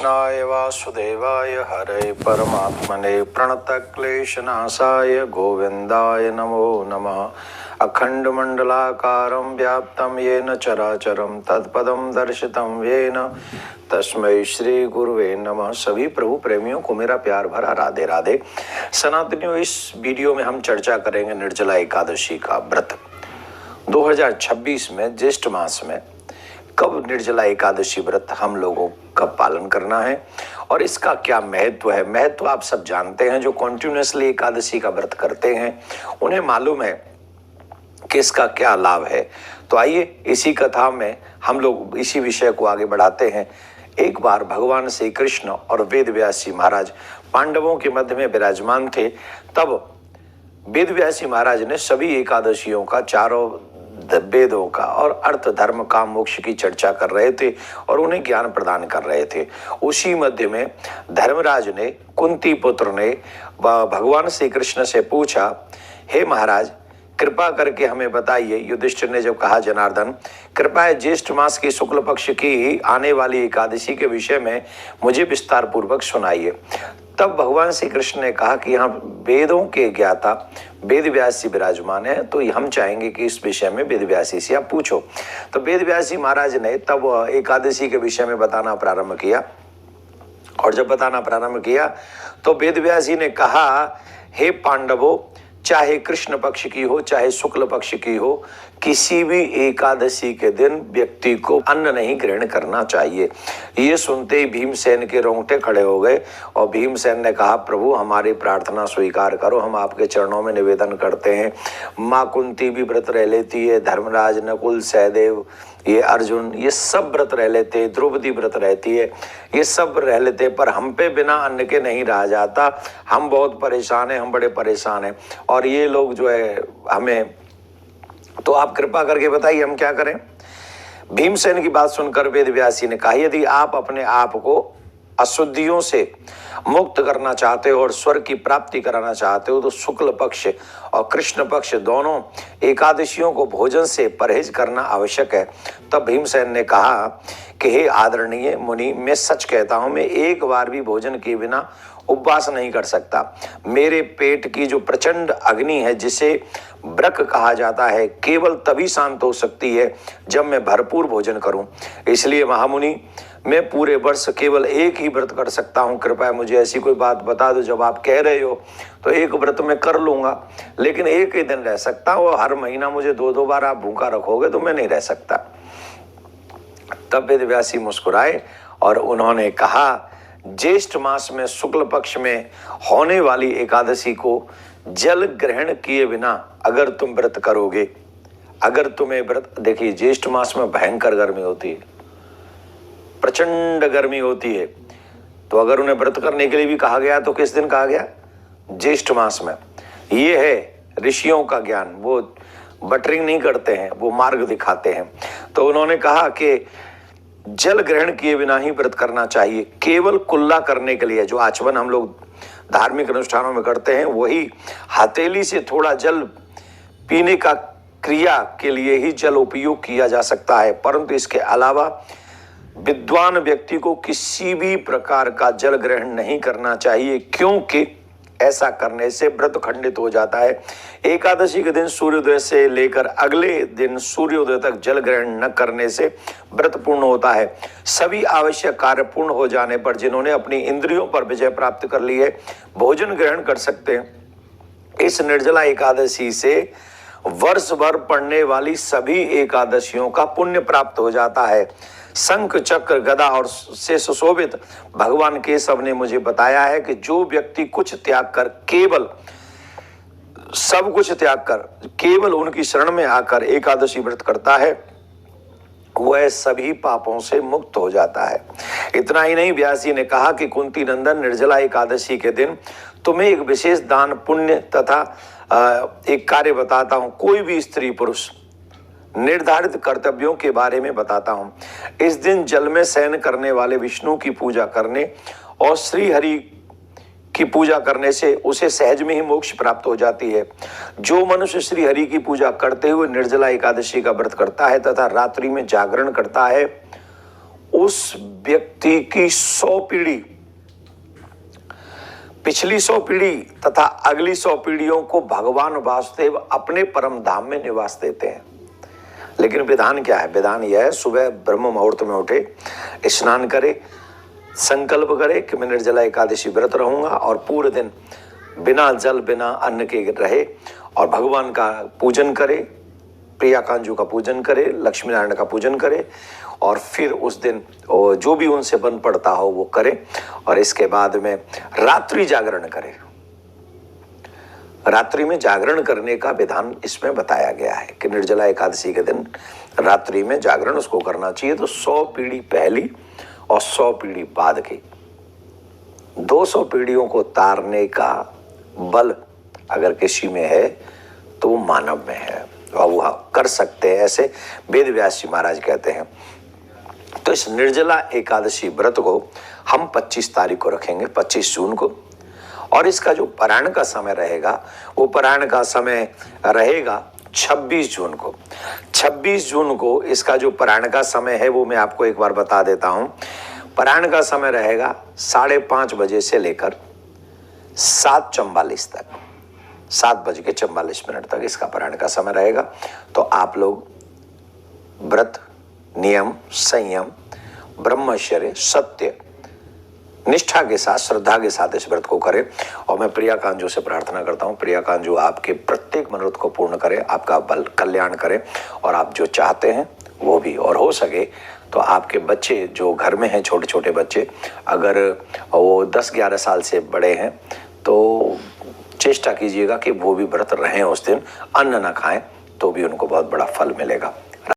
कृष्णाय वासुदेवाय हरे परमात्मने प्रणतक्लेशनाशाय गोविंदाय नमो नमः। अखंडमंडलाकारं व्याप्तं येन चराचरं तत्पदं दर्शितं येन तस्मै श्री गुरुवे नमः। सभी प्रभु प्रेमियों को मेरा प्यार भरा राधे राधे। सनातनियों, इस वीडियो में हम चर्चा करेंगे निर्जला एकादशी का व्रत। 2026 में ज्येष्ठ मास में कब निर्जला एकादशी व्रत हम लोगों का पालन करना है और इसका क्या महत्व है। महत्व आप सब जानते हैं, जो कॉन्टिन्यूसली एकादशी का व्रत करते हैं उन्हें मालूम है कि इसका क्या लाभ है। तो आइए इसी कथा में हम लोग इसी विषय को आगे बढ़ाते हैं। एक बार भगवान श्री कृष्ण और वेद व्यास जी महाराज पांडवों के मध्य में विराजमान थे। तब वेद व्यास जी महाराज ने सभी एकादशियों का, चारों वेदों का और अर्थ धर्म काम मोक्ष की चर्चा कर रहे थे और उन्हें ज्ञान प्रदान कर रहे थे। उसी मध्य में धर्मराज ने, कुंती पुत्र ने भगवान श्री कृष्ण से पूछा, हे महाराज कृपा करके हमें बताइए। युधिष्ठिर ने जब कहा, जनार्दन कृपया ज्येष्ठ मास की शुक्ल पक्ष की आने वाली एकादशी के विषय में मुझे विस्तार पूर्वक सुनाइए। तब भगवान श्री कृष्ण ने कहा कि यहाँ वेदों के ज्ञाता वेद व्यास जी विराजमान है, तो हम चाहेंगे कि इस विषय में वेद व्यास जी से आप पूछो। तो वेद व्यास जी महाराज ने तब एकादशी के विषय में बताना प्रारंभ किया। और जब बताना प्रारंभ किया तो वेद व्यास जी ने कहा, हे पांडवों, चाहे कृष्ण पक्ष की हो चाहे शुक्ल पक्ष की हो, किसी भी एकादशी के दिन व्यक्ति को अन्न नहीं ग्रहण करना चाहिए। ये सुनते ही भीमसेन के रोंगटे खड़े हो गए और भीमसेन ने कहा, प्रभु हमारी प्रार्थना स्वीकार करो, हम आपके चरणों में निवेदन करते हैं। माँ कुंती भी व्रत रह लेती है, धर्मराज, नकुल, सहदेव, ये अर्जुन, ये सब व्रत रह लेते, द्रौपदी व्रत रहती है, ये सब रह लेते, पर हम पे बिना अन्न के नहीं रहा जाता। हम बहुत परेशान हैं, हम बड़े परेशान हैं और ये लोग जो है हमें, तो आप कृपा करके बताइए हम क्या करें। भीमसेन की बात सुनकर वेद व्यास जी ने कहा, यदि आप अपने आप को अशुद्धियों से मुक्त करना चाहते हो और स्वर्ग की प्राप्ति कराना चाहते हो तो शुक्ल पक्ष और कृष्ण पक्ष दोनों एकादशियों को भोजन से परहेज करना आवश्यक है। तब भीमसेन ने कहा कि हे आदरणीय मुनि, मैं सच कहता हूं, मैं एक बार भी भोजन के बिना उपवास नहीं कर सकता। मेरे पेट की जो प्रचंड अग्नि है, जिसे ब्रक कहा जाता है, केवल तभी शांत हो सकती है जब मैं भरपूर भोजन करूं। इसलिए महामुनि, मैं पूरे वर्ष केवल एक ही व्रत कर सकता हूं। कृपया मुझे ऐसी कोई बात बता दो, जब आप कह रहे हो तो एक व्रत मैं कर लूंगा, लेकिन एक ही दिन रह सकता हूं और हर महीना मुझे 2-2 बार आप भूखा रखोगे तो मैं नहीं रह सकता। तब वेद व्यास जी मुस्कुराए और उन्होंने कहा, ज्येष्ठ मास में शुक्ल पक्ष में होने वाली एकादशी को जल ग्रहण किए बिना अगर तुम व्रत करोगे, अगर तुम्हें व्रत, देखिए ज्येष्ठ मास में भयंकर गर्मी होती है, प्रचंड गर्मी होती है, तो अगर उन्हें व्रत करने के लिए भी कहा गया तो किस दिन कहा गया? ज्येष्ठ मास में। ये है ऋषियों का ज्ञान, वो बटरिंग नहीं करते हैं, वो मार्ग दिखाते हैं। तो उन्होंने कहा कि जल ग्रहण किए बिना ही व्रत करना चाहिए। केवल कुल्ला करने के लिए, जो आचमन हम लोग धार्मिक अनुष्ठानों में करते हैं, वही हथेली से थोड़ा जल पीने का क्रिया के लिए ही जल उपयोग किया जा सकता है, परंतु इसके अलावा विद्वान व्यक्ति को किसी भी प्रकार का जल ग्रहण नहीं करना चाहिए, क्योंकि ऐसा करने से व्रत खंडित हो जाता है। एकादशी के दिन सूर्योदय से लेकर अगले दिन सूर्योदय तक जल ग्रहण न करने से व्रत पूर्ण होता है। सभी आवश्यक कार्य पूर्ण हो जाने पर जिन्होंने अपनी इंद्रियों पर विजय प्राप्त कर ली है, भोजन ग्रहण कर सकते हैं। इस निर्जला एकादशी से वर्ष भर पड़ने वाली सभी एकादशियों का पुण्य प्राप्त हो जाता है। शंख चक्र गदा और से सुशोभित भगवान केशव ने मुझे बताया है कि जो व्यक्ति कुछ त्याग कर, केवल सब कुछ त्याग कर केवल उनकी शरण में आकर एकादशी व्रत करता है, वह सभी पापों से मुक्त हो जाता है। इतना ही नहीं, व्यास जी ने कहा कि कुंती नंदन, निर्जला एकादशी के दिन तुम्हें एक विशेष दान पुण्य तथा एक कार्य बताता हूं। कोई भी स्त्री पुरुष निर्धारित कर्तव्यों के बारे में बताता हूं। इस दिन जल में शयन करने वाले विष्णु की पूजा करने और श्री हरि की पूजा करने से उसे सहज में ही मोक्ष प्राप्त हो जाती है। जो मनुष्य श्री हरि की पूजा करते हुए निर्जला एकादशी का व्रत करता है तथा रात्रि में जागरण करता है, उस व्यक्ति की 100 पीढ़ी, पिछली 100 पीढ़ी तथा अगली 100 पीढ़ियों को भगवान वासुदेव अपने परम धाम में निवास देते हैं। लेकिन विधान क्या है? विधान यह है, सुबह ब्रह्म मुहूर्त में उठे, स्नान करे, संकल्प करे कि मैं निर्जला एकादशी व्रत रहूंगा और पूरे दिन बिना जल बिना अन्न के रहे और भगवान का पूजन करे, प्रिया कांजू का पूजन करे, लक्ष्मी नारायण का पूजन करे और फिर उस दिन जो भी उनसे बन पड़ता हो वो करे और इसके बाद में रात्रि जागरण करे। रात्रि में जागरण करने का विधान इसमें बताया गया है कि निर्जला एकादशी के दिन रात्रि में जागरण उसको करना चाहिए। तो 100 पीढ़ी पहली और 100 पीढ़ी बाद की 200 पीढ़ियों को तारने का बल अगर किसी में है तो वो मानव में है और वो कर सकते हैं, ऐसे वेद व्यास जी महाराज कहते हैं। तो इस निर्जला एकादशी व्रत को हम 25 तारीख को रखेंगे, 25 जून को, और इसका जो पारायण का समय रहेगा वो पारायण का समय रहेगा 26 जून को। 26 जून को इसका जो पारायण का समय है वो मैं आपको एक बार बता देता हूं। पारायण का समय रहेगा 5:30 बजे से लेकर 7:44 तक, 7:44 तक इसका पारायण का समय रहेगा। तो आप लोग व्रत, नियम, संयम, ब्रह्मचर्य, सत्य, निष्ठा के साथ, श्रद्धा के साथ इस व्रत को करें। और मैं प्रिया कांजू से प्रार्थना करता हूँ, प्रिया कांजू आपके प्रत्येक मनोरथ को पूर्ण करे, आपका बल कल्याण करे और आप जो चाहते हैं वो भी। और हो सके तो आपके बच्चे जो घर में हैं, छोटे छोटे बच्चे, अगर वो 10-11 साल से बड़े हैं तो चेष्टा कीजिएगा कि वो भी व्रत रहें, उस दिन अन्न ना खाएं, तो भी उनको बहुत बड़ा फल मिलेगा।